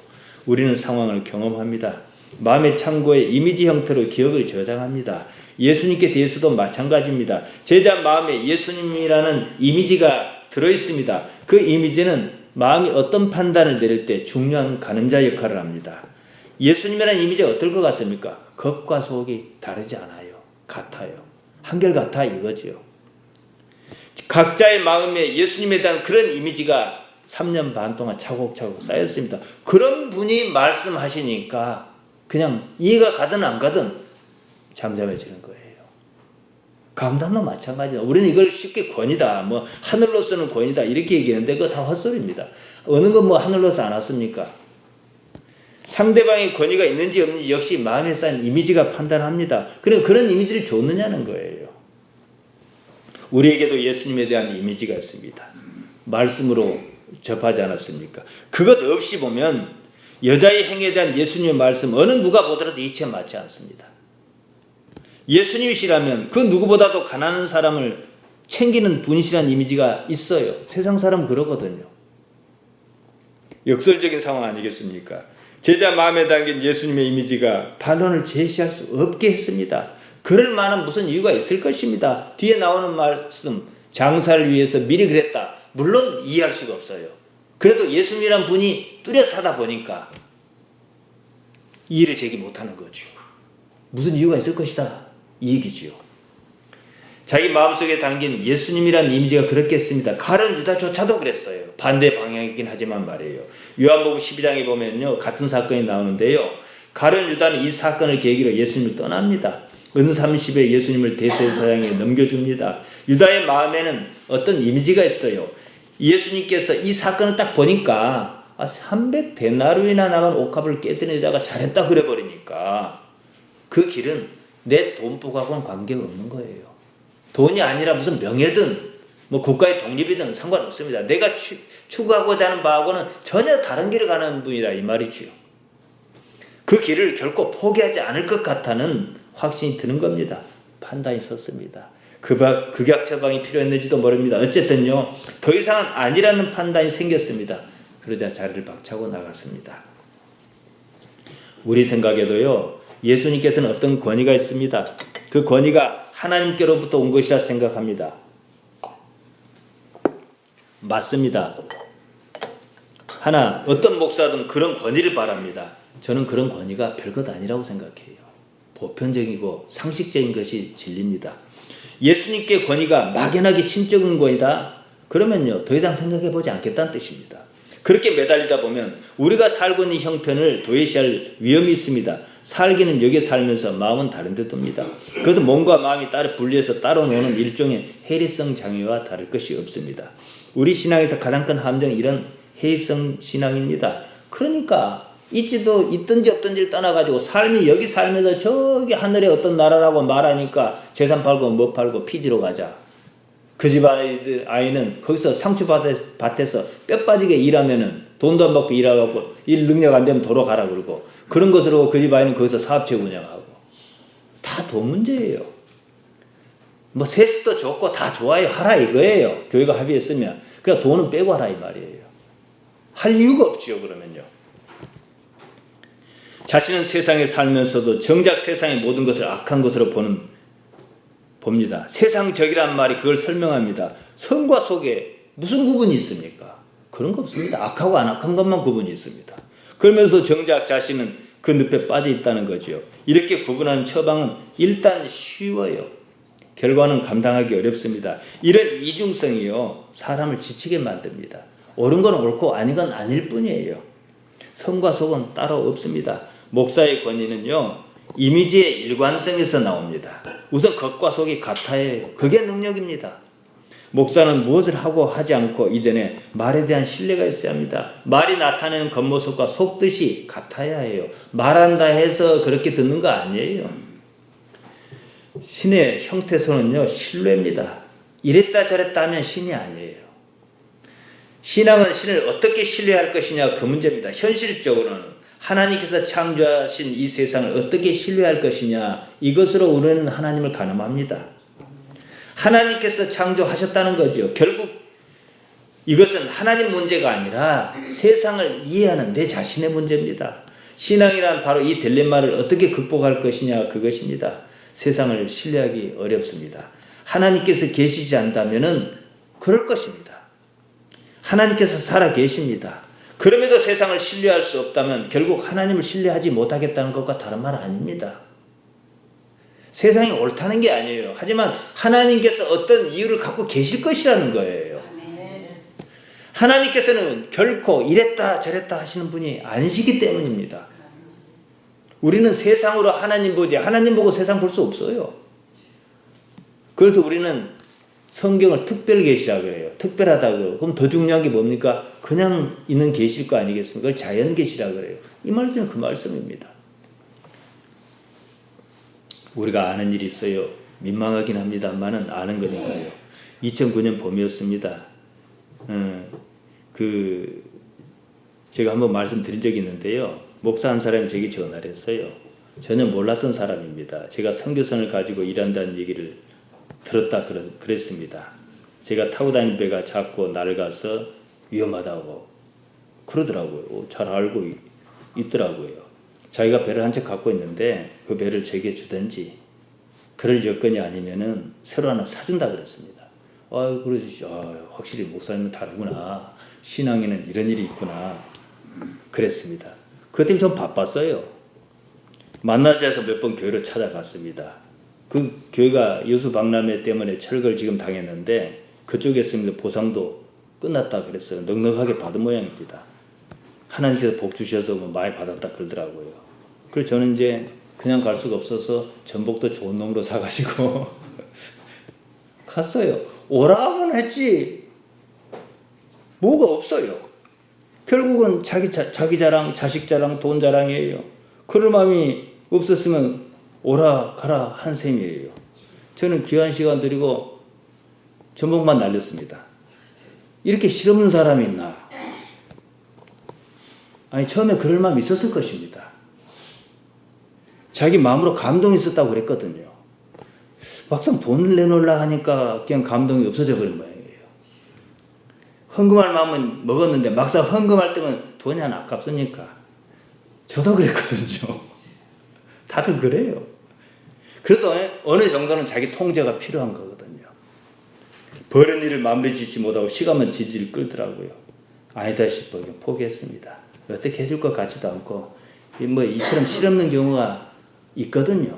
우리는 상황을 경험합니다. 마음의 창고에 이미지 형태로 기억을 저장합니다. 예수님께 대해서도 마찬가지입니다. 제자 마음에 예수님이라는 이미지가 들어있습니다. 그 이미지는 마음이 어떤 판단을 내릴 때 중요한 가늠자 역할을 합니다. 예수님이라는 이미지가 어떨 것 같습니까? 겉과 속이 다르지 않아요. 같아요. 한결같아 이거지요. 각자의 마음에 예수님에 대한 그런 이미지가 3년 반 동안 차곡차곡 쌓였습니다. 그런 분이 말씀하시니까 그냥 이해가 가든 안 가든 잠잠해지는 거예요. 강단도 마찬가지다. 우리는 이걸 쉽게 권위다, 뭐 하늘로서는 권위다 이렇게 얘기하는데 그거 다 헛소리입니다. 어느 건 뭐 하늘로서 안 왔습니까? 상대방의 권위가 있는지 없는지 역시 마음에 쌓인 이미지가 판단합니다. 그리고 그런 이미지를 줬느냐는 거예요. 우리에게도 예수님에 대한 이미지가 있습니다. 말씀으로 접하지 않았습니까? 그것 없이 보면 여자의 행위에 대한 예수님의 말씀 어느 누가 보더라도 이치에 맞지 않습니다. 예수님이시라면 그 누구보다도 가난한 사람을 챙기는 분이시라는 이미지가 있어요. 세상 사람은 그러거든요. 역설적인 상황 아니겠습니까? 제자 마음에 담긴 예수님의 이미지가 반론을 제시할 수 없게 했습니다. 그럴 만한 무슨 이유가 있을 것입니다. 뒤에 나오는 말씀, 장사를 위해서 미리 그랬다. 물론 이해할 수가 없어요. 그래도 예수님이란 분이 뚜렷하다 보니까 이해를 제기 못하는 거죠. 무슨 이유가 있을 것이다. 이 얘기지요. 자기 마음속에 담긴 예수님이란 이미지가 그렇겠습니다. 가룟 유다조차도 그랬어요. 반대 방향이긴 하지만 말이에요. 요한복음 12장에 보면요, 같은 사건이 나오는데요. 가룟 유다는 이 사건을 계기로 예수님을 떠납니다. 은 30에 예수님을 대제사장에 넘겨줍니다. 유다의 마음에는 어떤 이미지가 있어요. 예수님께서 이 사건을 딱 보니까 300데나리온이나 나간 옥합을 깨뜨린 여자가 잘했다 그래버리니까 그 길은 내 돈복하고는 관계가 없는 거예요. 돈이 아니라 무슨 명예든 뭐 국가의 독립이든 상관없습니다. 내가 추구하고자 하는 바하고는 전혀 다른 길을 가는 분이라 이 말이지요. 그 길을 결코 포기하지 않을 것 같다는 확신이 드는 겁니다. 판단이 섰습니다. 극약 처방이 필요했는지도 모릅니다. 어쨌든요, 더 이상은 아니라는 판단이 생겼습니다. 그러자 자리를 박차고 나갔습니다. 우리 생각에도요, 예수님께서는 어떤 권위가 있습니다. 그 권위가 하나님께로부터 온 것이라 생각합니다. 맞습니다. 어떤 목사든 그런 권위를 바랍니다. 저는 그런 권위가 별것 아니라고 생각해요. 보편적이고 상식적인 것이 진리입니다. 예수님께 권위가 막연하게 신적인 권위다? 그러면요, 더 이상 생각해보지 않겠다는 뜻입니다. 그렇게 매달리다 보면 우리가 살고 있는 형편을 도외시할 위험이 있습니다. 살기는 여기에 살면서 마음은 다른 데 둡니다. 그래서 몸과 마음이 따로 분리해서 따로 노는 일종의 해리성 장애와 다를 것이 없습니다. 우리 신앙에서 가장 큰 함정은 이런 해리성 신앙입니다. 그러니까 있든지 없든지를 떠나가지고 삶이 여기 살면서 저기 하늘에 어떤 나라라고 말하니까 재산 팔고 뭐 팔고 피지로 가자. 그 집 아이는 거기서 상추밭에서 뼈 빠지게 일하면은 돈도 안 받고 일하고 일 능력 안 되면 도로 가라 그러고 그런 것으로 그 집 아이는 거기서 사업체 운영하고 다 돈 문제예요. 뭐 세습도 좋고 다 좋아요. 하라 이거예요. 교회가 합의했으면. 그러니까 돈은 빼고 하라 이 말이에요. 할 이유가 없지요 그러면요. 자신은 세상에 살면서도 정작 세상의 모든 것을 악한 것으로 봅니다. 세상적이란 말이 그걸 설명합니다. 선과 속에 무슨 구분이 있습니까? 그런 거 없습니다. 악하고 안 악한 것만 구분이 있습니다. 그러면서 정작 자신은 그 늪에 빠져 있다는 거죠. 이렇게 구분하는 처방은 일단 쉬워요. 결과는 감당하기 어렵습니다. 이런 이중성이요 사람을 지치게 만듭니다. 옳은 건 옳고 아닌 건 아닐 뿐이에요. 선과 속은 따로 없습니다. 목사의 권위는요 이미지의 일관성에서 나옵니다. 우선 겉과 속이 같아야 그게 능력입니다. 목사는 무엇을 하고 하지 않고 이전에 말에 대한 신뢰가 있어야 합니다. 말이 나타내는 겉모습과 속뜻이 같아야 해요. 말한다 해서 그렇게 듣는 거 아니에요. 신의 형태소는요 신뢰입니다. 이랬다 저랬다 하면 신이 아니에요. 신앙은 신을 어떻게 신뢰할 것이냐 그 문제입니다. 현실적으로는 하나님께서 창조하신 이 세상을 어떻게 신뢰할 것이냐 이것으로 우리는 하나님을 가늠합니다. 하나님께서 창조하셨다는 거죠. 결국 이것은 하나님 문제가 아니라 세상을 이해하는 내 자신의 문제입니다. 신앙이란 바로 이 딜레마를 어떻게 극복할 것이냐 그것입니다. 세상을 신뢰하기 어렵습니다. 하나님께서 계시지 않다면은 그럴 것입니다. 하나님께서 살아 계십니다. 그럼에도 세상을 신뢰할 수 없다면 결국 하나님을 신뢰하지 못하겠다는 것과 다른 말 아닙니다. 세상이 옳다는 게 아니에요. 하지만 하나님께서 어떤 이유를 갖고 계실 것이라는 거예요. 하나님께서는 결코 이랬다 저랬다 하시는 분이 아니시기 때문입니다. 우리는 세상으로 하나님 보지 하나님 보고 세상 볼 수 없어요. 그래서 우리는 성경을 특별 계시라고 해요. 특별하다고. 그럼 더 중요한 게 뭡니까? 그냥 있는 계시일 거 아니겠습니까? 그걸 자연 계시라고 해요. 이 말씀은 그 말씀입니다. 우리가 아는 일이 있어요. 민망하긴 합니다만은 아는 거니까요. 2009년 봄이었습니다. 제가 한번 말씀드린 적이 있는데요. 목사 한 사람이 제게 전화를 했어요. 전혀 몰랐던 사람입니다. 제가 선교선을 가지고 일한다는 얘기를 들었다 그랬습니다. 제가 타고 다니는 배가 작고 낡아서 위험하다고 그러더라고요. 잘 알고 있더라고요. 자기가 배를 한 채 갖고 있는데 그 배를 제게 주든지 그럴 여건이 아니면은 새로 하나 사준다 그랬습니다. 그래서 확실히 목사님은 다르구나. 신앙에는 이런 일이 있구나. 그랬습니다. 그때 좀 바빴어요. 만나자 해서 몇 번 교회를 찾아갔습니다. 그 교회가 여수 박람회 때문에 철거를 지금 당했는데 그쪽에 있습니다. 보상도 끝났다 그랬어요. 넉넉하게 받은 모양입니다. 하나님께서 복 주셔서 많이 받았다 그러더라고요. 그래서 저는 이제 그냥 갈 수가 없어서 전복도 좋은 놈으로 사가지고 갔어요. 오라고는 했지 뭐가 없어요. 결국은 자기 자랑, 자식 자랑, 돈 자랑이에요. 그럴 마음이 없었으면 오라 가라 한 셈이에요. 저는 귀한 시간 드리고 전복만 날렸습니다. 이렇게 실없는 사람이 있나? 아니 처음에 그럴 마음이 있었을 것입니다. 자기 마음으로 감동이 있었다고 그랬거든요. 막상 돈을 내놓으려 하니까 그냥 감동이 없어져 버린 모양이에요. 헌금할 마음은 먹었는데 막상 헌금할 때면 돈이 안 아깝습니까? 저도 그랬거든요. 다들 그래요. 그래도 어느 정도는 자기 통제가 필요한 거거든요. 버린 일을 마무리 짓지 못하고 시간만 질질 끌더라고요. 아니다 싶어 포기했습니다. 어떻게 해줄 것 같지도 않고 이처럼 실없는 경우가 있거든요.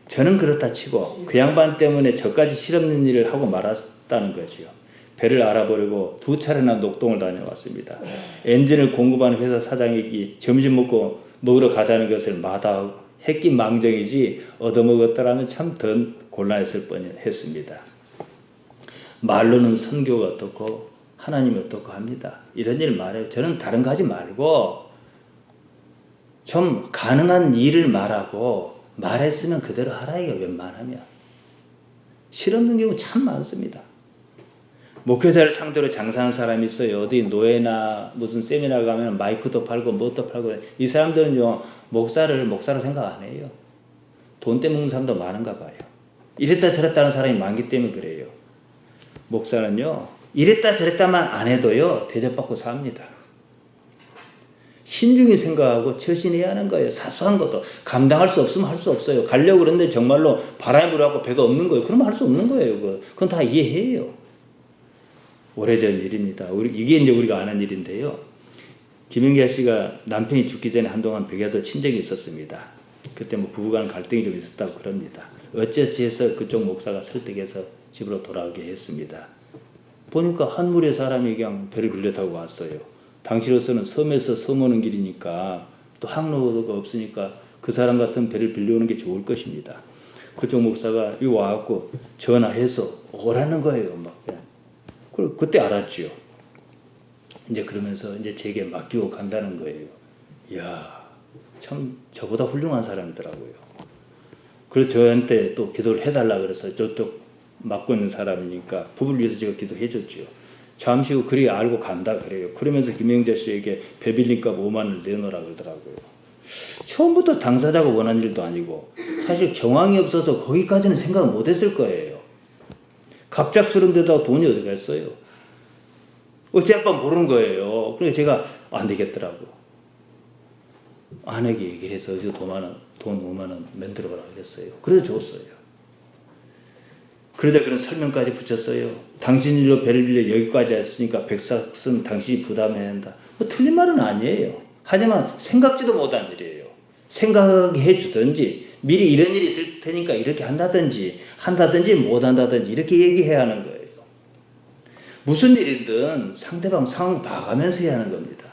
저는 그렇다 치고 그 양반 때문에 저까지 실없는 일을 하고 말았다는 거죠. 배를 알아보려고 2차례나 녹동을 다녀왔습니다. 엔진을 공급하는 회사 사장에게 점심 먹으러 가자는 것을 마다하고 했긴 망정이지 얻어먹었더라면 참 더 곤란했을 뻔했습니다. 말로는 선교가 어떻고 하나님이 어떻고 합니다. 이런 일 말해요. 저는 다른 거 하지 말고 좀 가능한 일을 말하고 말했으면 그대로 하라 이게 웬만하면. 실없는 경우 참 많습니다. 목회자를 상대로 장사하는 사람이 있어요. 어디 노예나 무슨 세미나 가면 마이크도 팔고 뭣도 팔고. 이 사람들은요 목사로 생각 안 해요. 돈 때문에 먹는 사람도 많은가 봐요. 이랬다 저랬다 하는 사람이 많기 때문에 그래요. 목사는요 이랬다 저랬다만 안 해도요 대접받고 삽니다. 신중히 생각하고 처신해야 하는 거예요. 사소한 것도 감당할 수 없으면 할 수 없어요. 가려고 그러는데 정말로 바람이 불어갖고 배가 없는 거예요. 그러면 할 수 없는 거예요. 그건 다 이해해요. 오래전 일입니다. 이게 이제 우리가 아는 일인데요. 김영자 씨가 남편이 죽기 전에 한동안 백야도 친정이 있었습니다. 그때 뭐 부부간 갈등이 좀 있었다고 그럽니다. 어찌어찌 해서 그쪽 목사가 설득해서 집으로 돌아오게 했습니다. 보니까 한 무리의 사람이 그냥 배를 빌려 타고 왔어요. 당시로서는 섬에서 섬 오는 길이니까 또 항로가 없으니까 그 사람 같은 배를 빌려오는 게 좋을 것입니다. 그쪽 목사가 여기 와갖고 전화해서 오라는 거예요. 막 그때 알았죠. 이제 그러면서 이제 제게 맡기고 간다는 거예요. 이야, 참 저보다 훌륭한 사람이더라고요. 그래서 저한테 또 기도를 해달라 그래서 저쪽 맡고 있는 사람이니까 부부를 위해서 제가 기도해 줬죠. 잠시 후 그리 알고 간다 그래요. 그러면서 김영자 씨에게 배 빌린 값 5만 원을 내놓으라 그러더라고요. 처음부터 당사자가 원한 일도 아니고 사실 경황이 없어서 거기까지는 생각을 못 했을 거예요. 갑작스러운 데다가 돈이 어디 갔어요. 어찌할까 모르는 거예요. 그래서 제가 안 되겠더라고. 아내에게 얘기를 해서 어디서 돈 5만 원 만들어 오라고 그랬어요. 그래서 줬어요. 그러다 그런 설명까지 붙였어요. 당신 일로 배를 빌려 여기까지 왔으니까 백삭은 당신이 부담해야 한다. 뭐 틀린 말은 아니에요. 하지만 생각지도 못한 일이에요. 생각해 주든지 미리 이런 일이 있을 테니까 이렇게 한다든지 못한다든지 이렇게 얘기해야 하는 거예요. 무슨 일이든 상대방 상황 봐가면서 해야 하는 겁니다.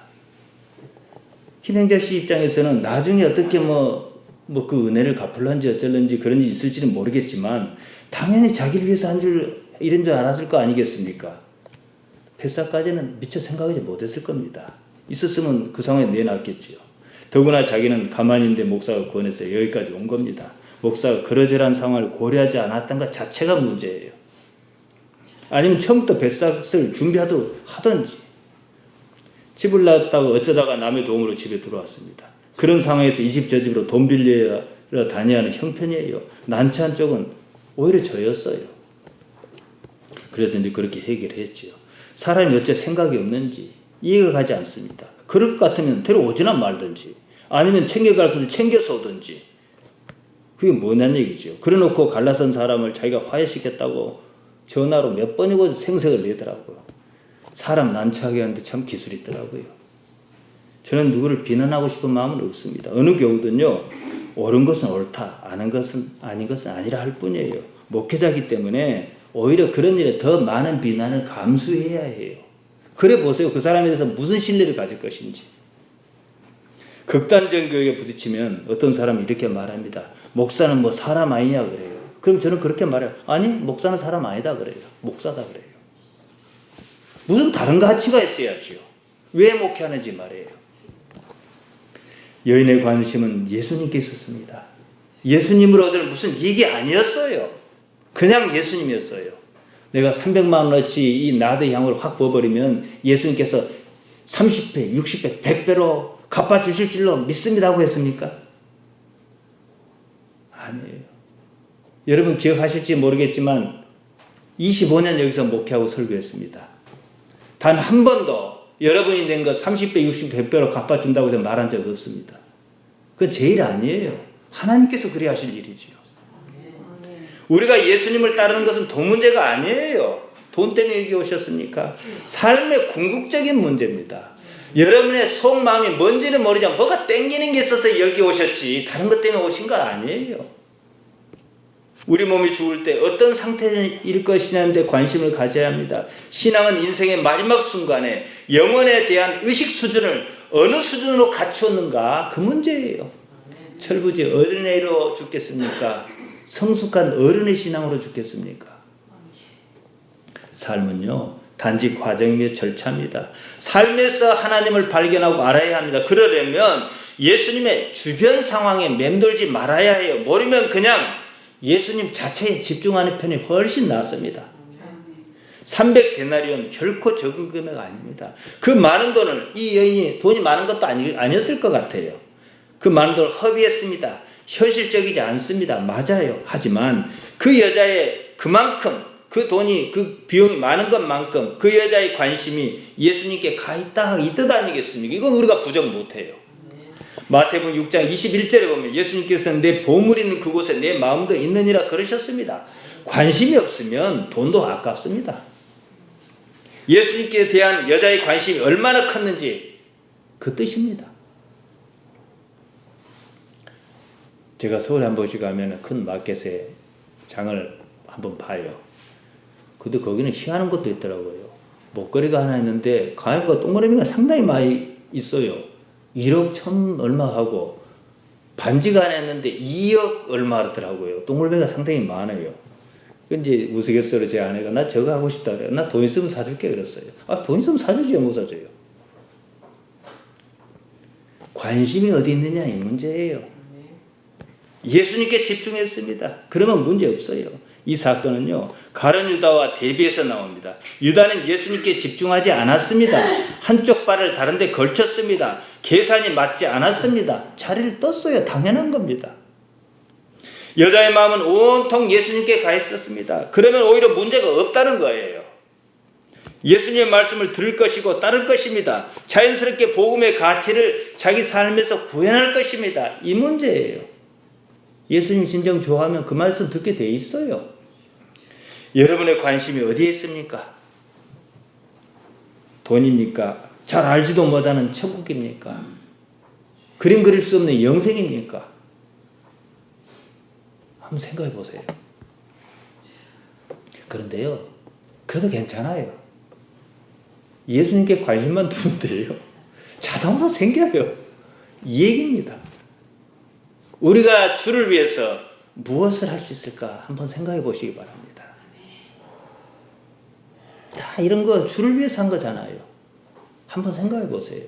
김행자 씨 입장에서는 나중에 어떻게 그 은혜를 갚을런지 어쩔런지 그런 일이 있을지는 모르겠지만 당연히 자기를 위해서 한 줄 이런 줄 알았을 거 아니겠습니까? 뱃사까지는 미처 생각하지 못했을 겁니다. 있었으면 그 상황에 내놨겠지요. 더구나 자기는 가만히 있는데 목사가 권해서 여기까지 온 겁니다. 목사가 그러저러한 상황을 고려하지 않았던 것 자체가 문제예요. 아니면 처음부터 뱃삭을 준비하도록 하든지. 집을 놨다고 어쩌다가 남의 도움으로 집에 들어왔습니다. 그런 상황에서 이 집 저 집으로 돈 빌려 다녀야 하는 형편이에요. 난처한 쪽은 오히려 저였어요. 그래서 이제 그렇게 해결했죠. 사람이 어째 생각이 없는지 이해가 가지 않습니다. 그럴 것 같으면 데려오지나 말든지 아니면 챙겨갈 것을 챙겨서 오든지 그게 뭐냐는 얘기죠. 그래놓고 갈라선 사람을 자기가 화해시켰다고 전화로 몇 번이고 생색을 내더라고요. 사람 난처하게 하는데 참 기술이 있더라고요. 저는 누구를 비난하고 싶은 마음은 없습니다. 어느 경우든요. 옳은 것은 옳다, 아는 것은 아닌 것은 아니라 할 뿐이에요. 목회자이기 때문에 오히려 그런 일에 더 많은 비난을 감수해야 해요. 그래 보세요. 그 사람에 대해서 무슨 신뢰를 가질 것인지. 극단적 교육에 부딪히면 어떤 사람이 이렇게 말합니다. 목사는 뭐 사람 아니냐 그래요. 그럼 저는 그렇게 말해요. 아니 목사는 사람 아니다 그래요. 목사다 그래요. 무슨 다른 가치가 있어야지요. 왜 목회하는지 말이에요. 여인의 관심은 예수님께 있었습니다. 예수님을 얻을 무슨 이익이 아니었어요. 그냥 예수님이었어요. 내가 300만 원어치 이 나드 향을 확 부어버리면 예수님께서 30배, 60배, 100배로 갚아주실 줄로 믿습니다고 했습니까? 아니에요. 여러분 기억하실지 모르겠지만 25년 여기서 목회하고 설교했습니다. 단 한 번도 여러분이 낸 거 30배, 60배, 100배로 갚아준다고 해서 말한 적 없습니다. 그건 제 일 아니에요. 하나님께서 그리 하실 일이지요. 우리가 예수님을 따르는 것은 돈 문제가 아니에요. 돈 때문에 여기 오셨습니까? 삶의 궁극적인 문제입니다. 여러분의 속마음이 뭔지는 모르지만 뭐가 땡기는 게 있어서 여기 오셨지 다른 것 때문에 오신 거 아니에요. 우리 몸이 죽을 때 어떤 상태일 것이냐는데 관심을 가져야 합니다. 신앙은 인생의 마지막 순간에 영혼에 대한 의식 수준을 어느 수준으로 갖추었는가 그 문제예요. 철부지 어린애로 죽겠습니까? 성숙한 어른의 신앙으로 죽겠습니까? 삶은요 단지 과정의 절차입니다. 삶에서 하나님을 발견하고 알아야 합니다. 그러려면 예수님의 주변 상황에 맴돌지 말아야 해요. 모르면 그냥 예수님 자체에 집중하는 편이 훨씬 낫습니다. 300데나리온 결코 적은 금액 아닙니다. 그 많은 돈을 이 여인이 돈이 많은 것도 아니었을 것 같아요. 그 많은 돈을 허비했습니다. 현실적이지 않습니다. 맞아요. 하지만 그 여자의 그만큼 그 돈이 그 비용이 많은 것만큼 그 여자의 관심이 예수님께 가 있다 이 뜻 아니겠습니까? 이건 우리가 부정 못해요. 마태복음 6장 21절에 보면 예수님께서는 내 보물 있는 그곳에 내 마음도 있느니라 그러셨습니다. 관심이 없으면 돈도 아깝습니다. 예수님께 대한 여자의 관심이 얼마나 컸는지 그 뜻입니다. 제가 서울에 한 번씩 가면 큰 마켓에 장을 한번 봐요. 근데 거기는 희한한 것도 있더라고요. 목걸이가 하나 있는데 가격과 동그라미가 상당히 많이 있어요. 1억 1천 얼마 하고 반지가 하나 있는데 2억 얼마 하더라고요. 동그라미가 상당히 많아요. 이제 우스갯소리로 제 아내가 나 저거 하고 싶다 그래요. 나 돈 있으면 사줄게 그랬어요. 돈 있으면 사주지 못 사줘요. 관심이 어디 있느냐 이 문제예요. 예수님께 집중했습니다. 그러면 문제 없어요. 이 사건은요 가룟 유다와 대비해서 나옵니다. 유다는 예수님께 집중하지 않았습니다. 한쪽 발을 다른 데 걸쳤습니다. 계산이 맞지 않았습니다. 자리를 떴어요. 당연한 겁니다. 여자의 마음은 온통 예수님께 가 있었습니다. 그러면 오히려 문제가 없다는 거예요. 예수님의 말씀을 들을 것이고 따를 것입니다. 자연스럽게 복음의 가치를 자기 삶에서 구현할 것입니다. 이 문제예요. 예수님 진정 좋아하면 그 말씀 듣게 돼 있어요. 여러분의 관심이 어디에 있습니까? 돈입니까? 잘 알지도 못하는 천국입니까? 그림 그릴 수 없는 영생입니까? 한번 생각해 보세요. 그런데요, 그래도 괜찮아요. 예수님께 관심만 두면 돼요. 자동으로 생겨요. 이 얘기입니다. 우리가 주를 위해서 무엇을 할 수 있을까 한번 생각해 보시기 바랍니다. 다 이런 거 주를 위해서 한 거잖아요. 한번 생각해 보세요.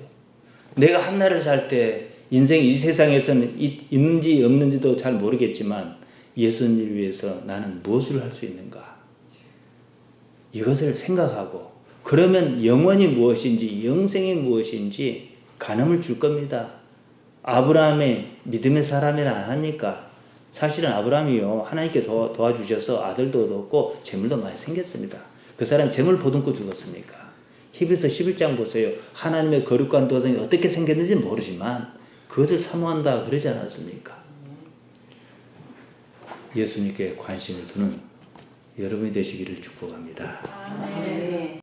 내가 한날을 살 때 인생 이 세상에서는 있는지 없는지도 잘 모르겠지만 예수님을 위해서 나는 무엇을 할 수 있는가? 이것을 생각하고 그러면 영원이 무엇인지 영생이 무엇인지 가늠을 줄 겁니다. 아브라함의 믿음의 사람이라 안 합니까? 사실은 아브라함이요 하나님께 도와주셔서 아들도 얻었고 재물도 많이 생겼습니다. 그 사람 재물 보듬고 죽었습니까? 히브리서 11장 보세요. 하나님의 거룩한 도성이 어떻게 생겼는지 모르지만 그것을 사모한다 그러지 않았습니까? 예수님께 관심을 두는 여러분이 되시기를 축복합니다.